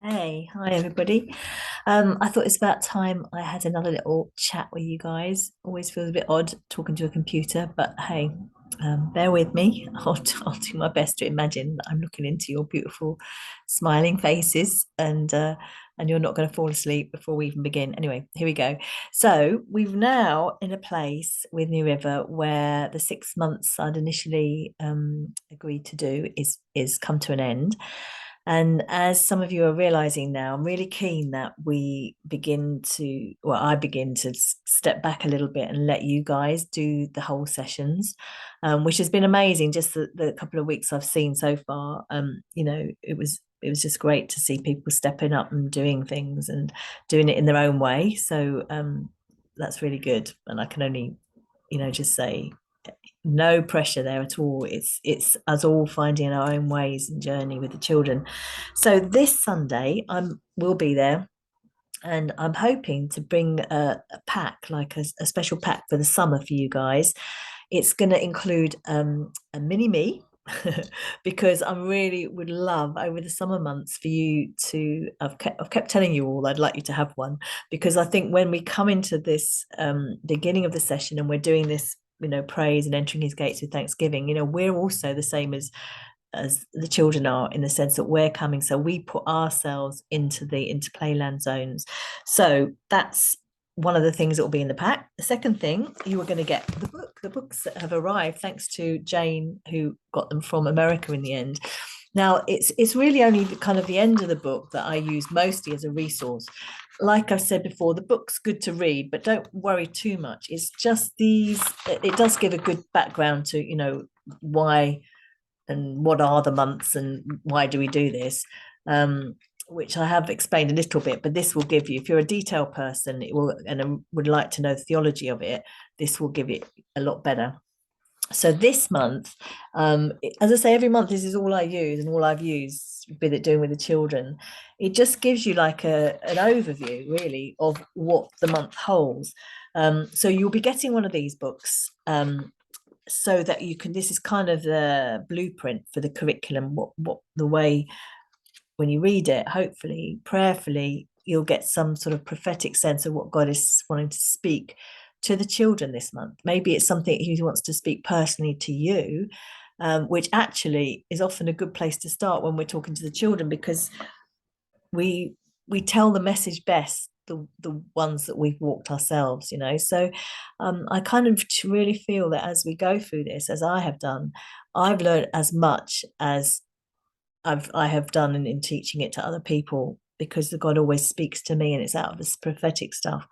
Hey, hi everybody. I thought it's about time I had another little chat with you guys. Always feels a bit odd talking to a computer, but hey, bear with me. I'll do my best to imagine that I'm looking into your beautiful, smiling faces, and you're not going to fall asleep before we even begin. Anyway, here we go. So we've now in a place with New River where the 6 months I'd initially agreed to do is come to an end. And as some of you are realizing now, I'm really keen that I begin to step back a little bit and let you guys do the whole sessions, which has been amazing. Just the couple of weeks I've seen so far, it was just great to see people stepping up and doing things and doing it in their own way. So that's really good. And I can only, just say no pressure there at all. It's us all finding our own ways and journey with the children. So this Sunday will be there, and I'm hoping to bring a pack, like a special pack for the summer for you guys. It's going to include a mini me. Because I really would love over the summer months for you to. I've kept telling you all I'd like you to have one, because I think when we come into this beginning of the session and we're doing this, praise and entering his gates with thanksgiving, we're also the same as the children are, in the sense that we're coming, so we put ourselves into playland zones. So that's one of the things that will be in the pack. The second thing, you are going to get the books that have arrived, thanks to Jane, who got them from America in the end. Now it's really only kind of the end of the book that I use mostly as a resource. Like I've said before, the book's good to read, but don't worry too much. It's just it does give a good background to, why and what are the months and why do we do this, which I have explained a little bit, but this will give you, if you're a detail person, it will, and would like to know the theology of it, this will give it a lot better. So this month, as I say, every month this is all I use and all I've used with it doing with the children. It just gives you like an overview really of what the month holds. So you'll be getting one of these books, so that you can, this is kind of the blueprint for the curriculum, what the way, when you read it, hopefully prayerfully, you'll get some sort of prophetic sense of what God is wanting to speak to the children this month. Maybe it's something he wants to speak personally to you, which actually is often a good place to start when we're talking to the children, because we tell the message best, the ones that we've walked ourselves. So I kind of really feel that as we go through this, as I have done, I've learned as much as I have done in teaching it to other people, because the God always speaks to me, and it's out of this prophetic stuff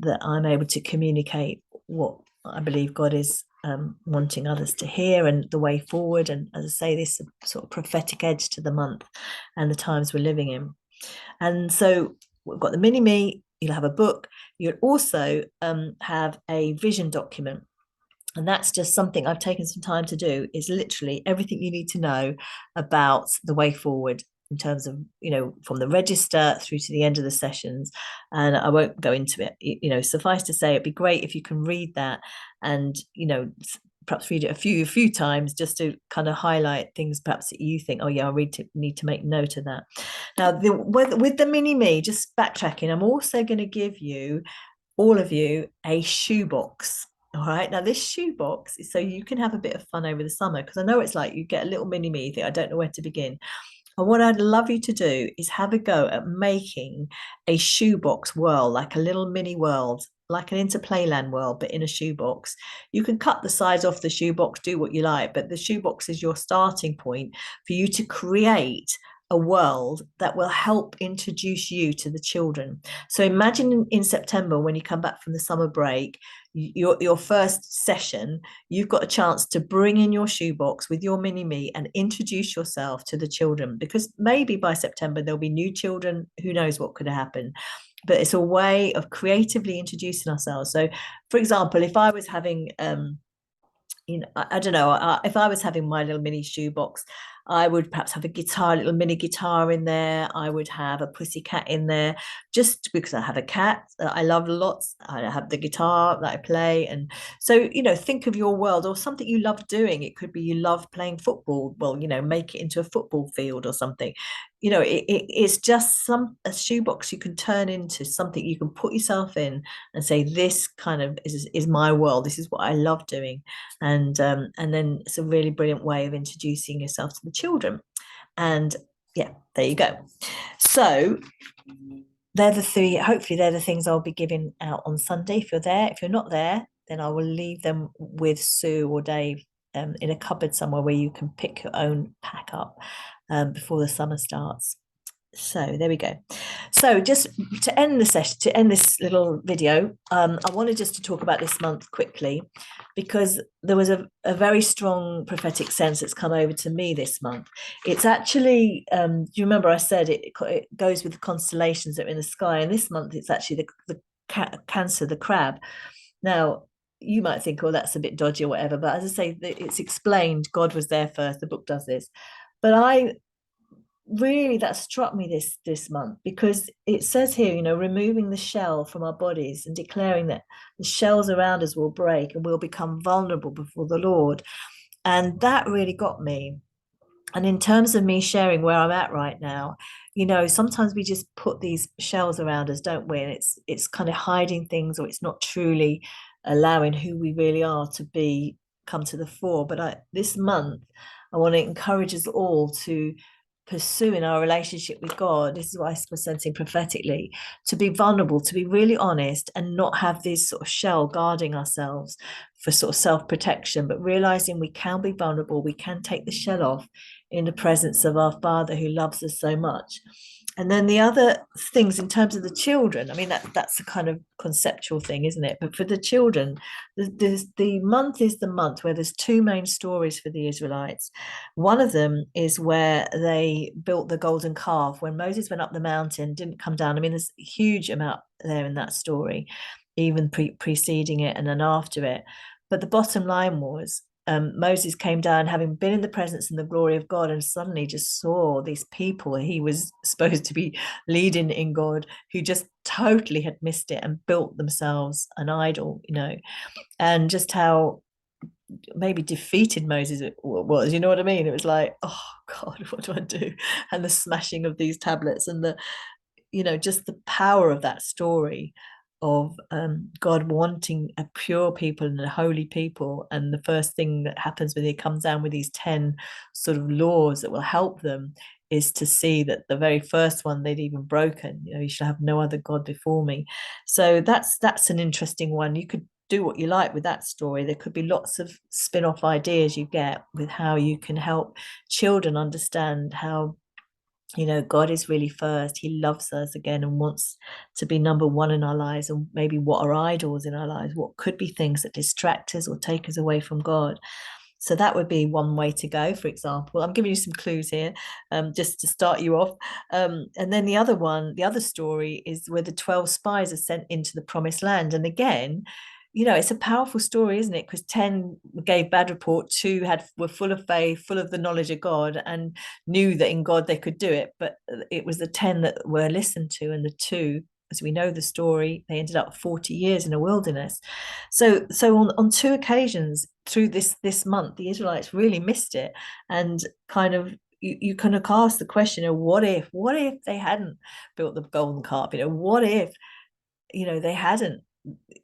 that I'm able to communicate what I believe God is wanting others to hear and the way forward. And as I say, this sort of prophetic edge to the month and the times we're living in. And so we've got the mini me, you'll have a book, you'll also have a vision document. And that's just something I've taken some time to do, is literally everything you need to know about the way forward, in terms of, from the register through to the end of the sessions. And I won't go into it. Suffice to say, it'd be great if you can read that and, perhaps read it a few times, just to kind of highlight things perhaps that you think, oh yeah, need to make note of that. Now, with the mini me, just backtracking, I'm also going to give you, all of you, a shoebox. All right. Now, this shoebox is so you can have a bit of fun over the summer, because I know it's like you get a little mini me, you think, I don't know where to begin. And what I'd love you to do is have a go at making a shoebox world, like a little mini world, like an interplayland world, but in a shoebox. You can cut the size off the shoebox, do what you like, but the shoebox is your starting point for you to create a world that will help introduce you to the children. So imagine in September, when you come back from the summer break, your first session, you've got a chance to bring in your shoebox with your mini me and introduce yourself to the children, because maybe by September there'll be new children. Who knows what could happen, but it's a way of creatively introducing ourselves. So for example, if I was having I don't know, if I was having my little mini shoebox, I would perhaps have a guitar, a little mini guitar in there. I would have a pussy cat in there, just because I have a cat that I love lots. I have the guitar that I play. And so, think of your world or something you love doing. It could be you love playing football. Well, make it into a football field or something. It's just a shoebox you can turn into something you can put yourself in and say, this kind of is my world. This is what I love doing. And then it's a really brilliant way of introducing yourself to the children. And yeah, there you go. So they're the three. Hopefully they're the things I'll be giving out on Sunday. If you're there, if you're not there, then I will leave them with Sue or Dave in a cupboard somewhere where you can pick your own pack up before the summer starts. So there we go. So just to end the session, to end this little video, I wanted just to talk about this month quickly, because there was a very strong prophetic sense that's come over to me this month. It's actually, do you remember I said it goes with the constellations that are in the sky, and this month it's actually the Cancer, the crab. Now, you might think, oh, that's a bit dodgy or whatever, but as I say, it's explained. God was there first. The book does this. But that struck me this month, because it says here, removing the shell from our bodies and declaring that the shells around us will break and we'll become vulnerable before the Lord. And that really got me. And in terms of me sharing where I'm at right now, sometimes we just put these shells around us, don't we? And it's kind of hiding things, or it's not truly allowing who we really are to be come to the fore. But this month, I want to encourage us all to pursue in our relationship with God. This is what I was sensing prophetically, to be vulnerable, to be really honest, and not have this sort of shell guarding ourselves for sort of self-protection, but realizing we can be vulnerable, we can take the shell off in the presence of our Father who loves us so much. And then the other things in terms of the children, I mean, that's a kind of conceptual thing, isn't it? But for the children, the month is the month where there's two main stories for the Israelites. One of them is where they built the golden calf. When Moses went up the mountain, didn't come down. I mean, there's a huge amount there in that story, even preceding it and then after it. But the bottom line was, Moses came down, having been in the presence and the glory of God, and suddenly just saw these people he was supposed to be leading in God, who just totally had missed it and built themselves an idol, and just how maybe defeated Moses was, you know what I mean? It was like, oh God, what do I do? And the smashing of these tablets, and just the power of that story of God wanting a pure people and a holy people. And the first thing that happens when he comes down with these 10 sort of laws that will help them is to see that the very first one they'd even broken. You shall have no other God before me. So that's an interesting one. You could do what you like with that story. There could be lots of spin-off ideas you get with how you can help children understand how God is really first. He loves us again and wants to be number one in our lives. And maybe what are idols in our lives? What could be things that distract us or take us away from God? So that would be one way to go, for example. I'm giving you some clues here, just to start you off. And then the other story is where the 12 spies are sent into the promised land. And again, it's a powerful story, isn't it? Because 10 gave bad report, 2 were full of faith, full of the knowledge of God, and knew that in God they could do it. But it was the 10 that were listened to, and the 2, as we know the story, they ended up 40 years in a wilderness. So on 2 occasions through this month, the Israelites really missed it, and kind of you kind of ask the question of what if they hadn't built the golden calf? What if they hadn't,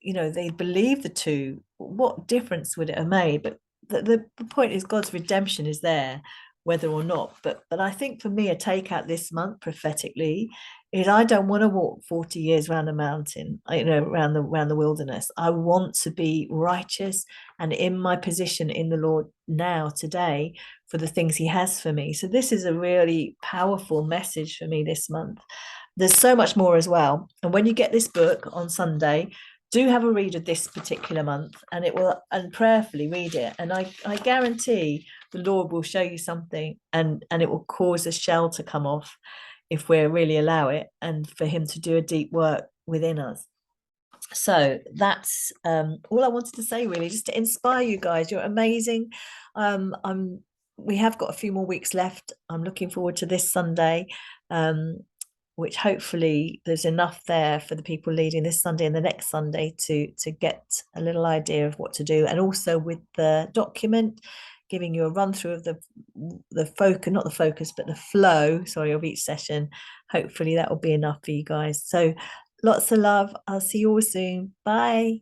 they believed the 2, what difference would it have made? But the point is, God's redemption is there whether or not. But I think for me, a takeout this month prophetically is, I don't want to walk 40 years around the mountain, around the wilderness. I want to be righteous and in my position in the Lord now, today, for the things he has for me. So this is a really powerful message for me this month. There's so much more as well. And when you get this book on Sunday, do have a read of this particular month, and prayerfully read it. And I guarantee the Lord will show you something, and it will cause a shell to come off if we really allow it, and for him to do a deep work within us. So that's all I wanted to say, really, just to inspire you guys. You're amazing. I'm we have got a few more weeks left. I'm looking forward to this Sunday, um, which hopefully there's enough there for the people leading this Sunday and the next Sunday to get a little idea of what to do, and also with the document giving you a run through of the focus, not the focus, but the flow, sorry, of each session. Hopefully that will be enough for you guys. So lots of love. I'll see you all soon. Bye.